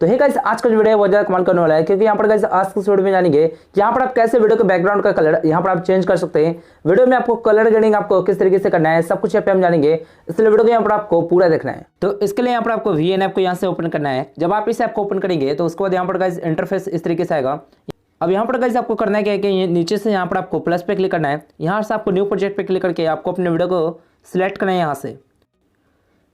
तो hey guys, आज का जो वीडियो है बहुत ज़्यादा कमाल करने वाला है, क्योंकि यहाँ पर गाइस आज के वीडियो में जानेंगे कि यहाँ पर आप कैसे वीडियो के बैकग्राउंड का कलर यहाँ पर आप चेंज कर सकते हैं। वीडियो में आपको कलर ग्रेडिंग आपको किस तरीके से करना है, सब कुछ यहाँ पे हम जानेंगे, इसलिए वीडियो को यहाँ पर आपको पूरा देखना है। तो इसके लिए यहाँ पर आपको VN ऐप को यहाँ से ओपन करना है। जब आप इस ऐप को ओपन करेंगे तो उसके बाद यहाँ पर गाइस इंटरफेस इस तरीके से आएगा। अब यहाँ पर गाइस आपको करना है क्या है कि नीचे से यहाँ पर आपको प्लस पे क्लिक करना है। यहाँ से आपको न्यू प्रोजेक्ट पे क्लिक करके आपको अपने वीडियो को सिलेक्ट करना है यहाँ से।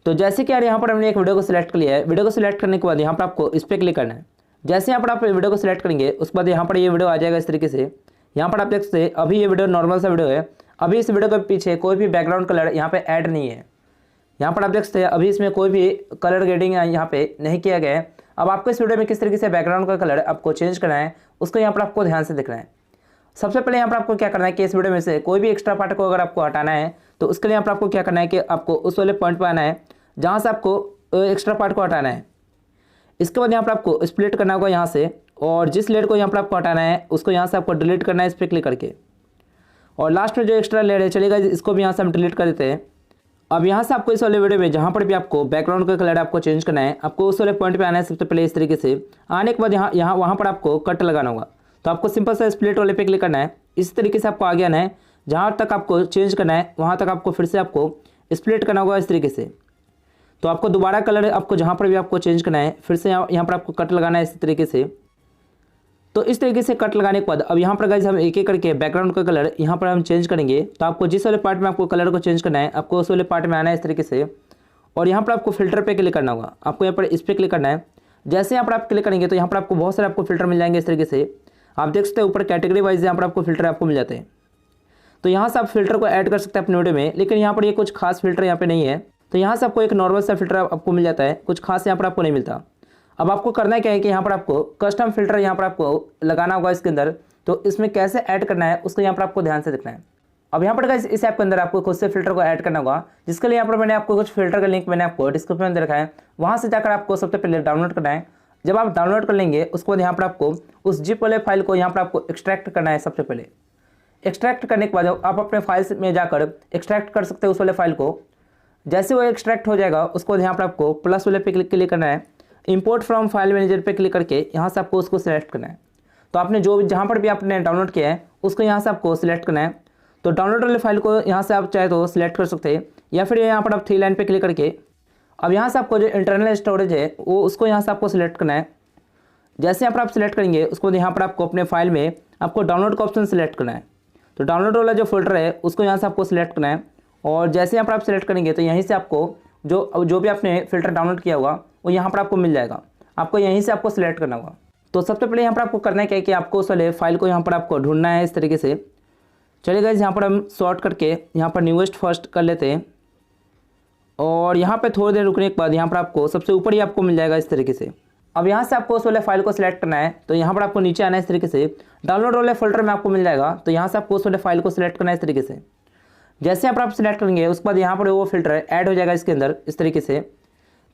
तो जैसे कि यार यहाँ पर हमने एक वीडियो को सिलेक्ट कर लिया है। वीडियो को सिलेक्ट करने के बाद यहाँ पर आपको इस पर क्लिक करना है। जैसे यहाँ पर आप वीडियो को सिलेक्ट करेंगे उसके बाद यहाँ पर ये वीडियो आ जाएगा इस तरीके से। यहाँ पर आप देख सकते हैं अभी ये वीडियो नॉर्मल सा वीडियो है। अभी इस वीडियो के पीछे कोई भी बैकग्राउंड कलर यहाँ पे ऐड नहीं है। यहाँ पर आप देख सकते हैं अभी इसमें कोई भी कलर ग्रेडिंग यहाँ पे नहीं किया गया है। अब आपको इस वीडियो में किस तरीके से बैकग्राउंड का कलर आपको चेंज करना है उसको यहाँ पर आपको ध्यान से देखना है। सबसे पहले यहाँ पर आपको क्या करना है कि इस वीडियो में से कोई भी एक्स्ट्रा पार्ट को अगर आपको हटाना है तो उसके लिए यहाँ पर आपको क्या करना है कि आपको उस वाले पॉइंट पर आना है जहाँ से आपको एक्स्ट्रा पार्ट को हटाना है। इसके बाद यहाँ पर आपको स्प्लिट करना होगा यहाँ से, और जिस लेयर को यहाँ पर आपको हटाना है उसको यहाँ से आपको डिलीट करना है इस पर क्लिक करके। और लास्ट में जो एक्स्ट्रा लेयर है चलेगा इसको भी यहाँ से हम डिलीट कर देते हैं। अब यहाँ से आपको इस वाले वीडियो में जहाँ पर भी आपको बैकग्राउंड का कलर आपको चेंज करना है आपको उस वाले पॉइंट पे आना है सबसे पहले इस तरीके से। आने के बाद यहाँ वहाँ पर आपको कट लगाना होगा। तो आपको सिंपल सा स्प्लिट वाले पे क्लिक करना है। इस तरीके से आपको आगे आना है, जहाँ तक आपको चेंज करना है वहाँ तक आपको फिर से आपको स्प्लिट करना होगा इस तरीके से। तो आपको दोबारा कलर आपको जहाँ पर भी आपको चेंज करना है फिर से यहाँ पर आपको कट लगाना है इस तरीके से। तो इस तरीके से कट लगाने के बाद अब यहाँ पर गाइस हम एक एक करके बैकग्राउंड का कलर यहाँ पर हम चेंज करेंगे। तो आपको जिस वाले पार्ट में आपको कलर को चेंज करना है आपको उस वाले पार्ट में आना है इस तरीके से। और यहाँ पर आपको फिल्टर पे क्लिक करना होगा। आपको यहाँ पर इस पर क्लिक करना है। जैसे यहाँ पर आप क्लिक करेंगे तो यहाँ पर आपको बहुत सारे आपको फिल्टर मिल जाएंगे इस तरीके से। आप देख सकते हैं ऊपर कैटेगरी वाइज यहाँ पर आपको फिल्टर आपको मिल जाते हैं। तो यहाँ से आप फिल्टर को ऐड कर सकते हैं अपने वीडियो में, लेकिन यहाँ पर ये कुछ खास फिल्टर यहाँ पे नहीं है। तो यहाँ से आपको एक नॉर्मल सा फिल्टर आपको मिल जाता है, कुछ खास यहाँ पर आपको नहीं मिलता। अब आपको करना क्या है कि यहाँ पर आपको कस्टम फिल्टर यहाँ पर आपको लगाना होगा इसके अंदर। तो इसमें कैसे ऐड करना है उसको यहाँ पर आपको ध्यान से देखना है। अब यहाँ पर गाइस इस ऐप के अंदर आपको खुद से फिल्टर को ऐड करना होगा, जिसके लिए यहाँ पर मैंने आपको कुछ फिल्टर का लिंक मैंने आपको डिस्क्रिप्शन में रखा है। वहाँ से जाकर आपको सबसे पहले डाउनलोड करना है। जब आप डाउनलोड कर लेंगे उसके बाद यहाँ पर आपको उस जिप वाले फाइल को यहाँ पर आपको एक्सट्रैक्ट करना है। सबसे पहले एक्सट्रैक्ट करने के बाद आप अपने फाइल्स में जाकर एक्सट्रैक्ट कर सकते हैं उस वाले फाइल को। जैसे वो एक्सट्रैक्ट हो जाएगा उसको बाद यहाँ पर आपको प्लस वाले पे क्लिक करना है। इंपोर्ट फ्रॉम फाइल मैनेजर पे क्लिक करके यहाँ से आपको उसको सिलेक्ट करना है। तो आपने जो जहाँ पर भी आपने डाउनलोड किया है उसको यहाँ से आपको सिलेक्ट करना है। तो डाउनलोड वाले फाइल को यहाँ से आप चाहे तो सिलेक्ट कर सकते हैं, या फिर यहाँ पर आप 3 लाइन पे क्लिक करके अब यहाँ से आपको जो इंटरनल स्टोरेज है वो उसको यहाँ से आपको सिलेक्ट करना है। जैसे यहाँ पर आप सिलेक्ट करेंगे उसको यहाँ पर आपको अपने फाइल में आपको डाउनलोड का ऑप्शन सिलेक्ट करना है। तो डाउनलोड वाला जो फोल्डर है उसको यहाँ से आपको सिलेक्ट करना है। और जैसे यहाँ पर आप सिलेक्ट करेंगे तो यहीं से आपको जो भी आपने फिल्टर डाउनलोड किया होगा वो यहाँ पर आपको मिल जाएगा। आपको यहीं से आपको सिलेक्ट करना होगा। तो सबसे पहले यहाँ पर आपको करना है क्या है कि आपको उस वाले फाइल को यहाँ पर आपको ढूंढना है इस तरीके से। चलिए गाइस यहाँ पर हम शॉर्ट करके यहाँ पर न्यूएस्ट फर्स्ट कर लेते हैं। और यहाँ पर थोड़ी देर रुकने के बाद यहाँ पर आपको सबसे ऊपर ही आपको मिल जाएगा इस तरीके से। अब यहाँ से आपको उस वाले फाइल को सिलेक्ट करना है। तो यहाँ पर आपको नीचे आना है इस तरीके से। डाउनलोड वाले फोल्डर में आपको मिल जाएगा। तो यहाँ से आपको उस वाले फाइल को सिलेक्ट करना है इस तरीके से। जैसे यहाँ पर आप सिलेक्ट करेंगे उसके बाद यहाँ पर वो फिल्टर ऐड हो जाएगा इसके अंदर इस तरीके से।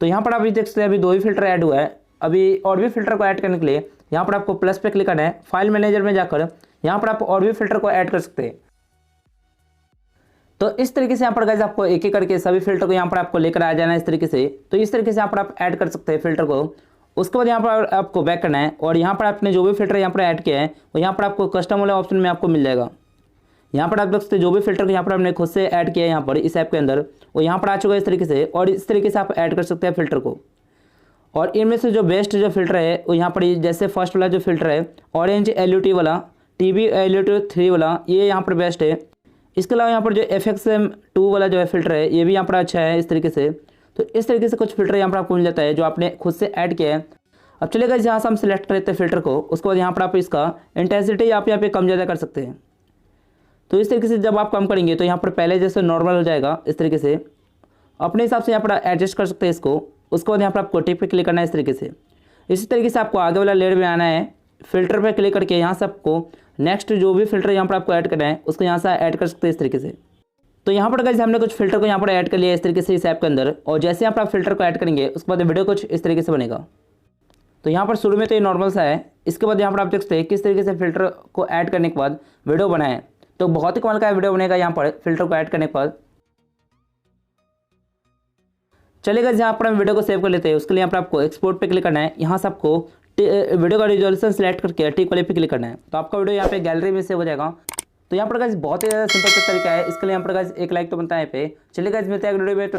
तो यहाँ पर आप देख सकते हैं अभी 2 ही फिल्टर ऐड हुआ है। अभी और भी फिल्टर को ऐड करने के लिए यहाँ पर आपको प्लस पे क्लिक करना है। फाइल मैनेजर में जाकर यहाँ पर आप और भी फिल्टर को ऐड कर सकते हैं। तो इस तरीके से यहाँ पर गाइस आपको एक एक करके सभी फिल्टर को यहाँ पर आपको लेकर आ जाना है इस तरीके से। तो इस तरीके से यहाँ पर आप ऐड कर सकते हैं फिल्टर को। उसके बाद यहाँ पर आपको बैक करना है, और यहाँ पर आपने जो भी फिल्टर यहाँ पर ऐड किया है वो यहाँ पर आपको कस्टम वाले ऑप्शन में आपको मिल जाएगा। यहाँ पर आप देख सकते हैं जो भी फिल्टर को यहाँ पर आपने खुद से ऐड किया है यहाँ पर इस ऐप के अंदर वो यहाँ पर आ चुका है इस तरीके से। और इस तरीके से आप ऐड कर सकते हैं फिल्टर को। और इनमें से जो बेस्ट जो फिल्टर है वो यहाँ पर जैसे फर्स्ट वाला जो फिल्टर है ऑरेंज LUT वाला, TB LUT 3 वाला, ये यहाँ पर बेस्ट है। इसके अलावा यहाँ पर जो FXM2 वाला जो है फिल्टर है ये भी यहाँ पर अच्छा है इस तरीके से। तो इस तरीके से कुछ फिल्टर यहाँ पर आपको मिल जाता है जो आपने खुद से ऐड किया है। अब चलेगा यहाँ से हम सिलेक्ट कर लेते हैं फिल्टर को। उसके बाद यहाँ पर आप इसका इंटेंसिटी आप यहाँ पे कम ज़्यादा कर सकते हैं। तो इस तरीके से जब आप कम करेंगे तो यहाँ पर पहले जैसे नॉर्मल हो जाएगा इस तरीके से। अपने हिसाब से यहाँ पर एडजस्ट कर सकते हैं इसको। उसके बाद यहाँ पर आपको टिक पे क्लिक करना है इस तरीके से। इसी तरीके से आपको आगे वाला लेयर में आना है। फिल्टर पे क्लिक करके यहाँ से आपको नेक्स्ट जो भी फिल्टर यहाँ पर आपको ऐड करना है उसको यहाँ से ऐड कर सकते हैं इस तरीके से। तो यहाँ पर गाइस हमने कुछ फिल्टर को यहाँ पर ऐड कर लिया इस तरीके से इस ऐप के अंदर। और जैसे यहाँ पर आप फिल्टर को ऐड करेंगे उसके बाद वीडियो कुछ इस तरीके से बनेगा। तो यहाँ पर शुरू में तो ये नॉर्मल सा है। इसके बाद यहाँ पर आप देख सकते हैं किस तरीके से फिल्टर को ऐड करने के बाद वीडियो बनाए। तो बहुत ही कमाल का वीडियो बनेगा यहाँ पर फिल्टर को ऐड करने के बाद। चलिए गाइस यहाँ पर हम वीडियो को सेव कर लेते हैं। उसके लिए यहाँ पर आपको एक्सपोर्ट पे क्लिक करना है। यहाँ से आपको वीडियो का रिजोल्यूशन सेलेक्ट करके टिक वाले पे क्लिक करना है, तो आपका वीडियो यहाँ पे गैलरी में सेव हो जाएगा। तो यहाँ पर गाइस बहुत ही ज़्यादा सिंपल सा तरीका है। इसके लिए यहाँ पर गाइस एक लाइक तो बनता है पे। चलिए गाइस मिलते हैं अगले वीडियो में, तो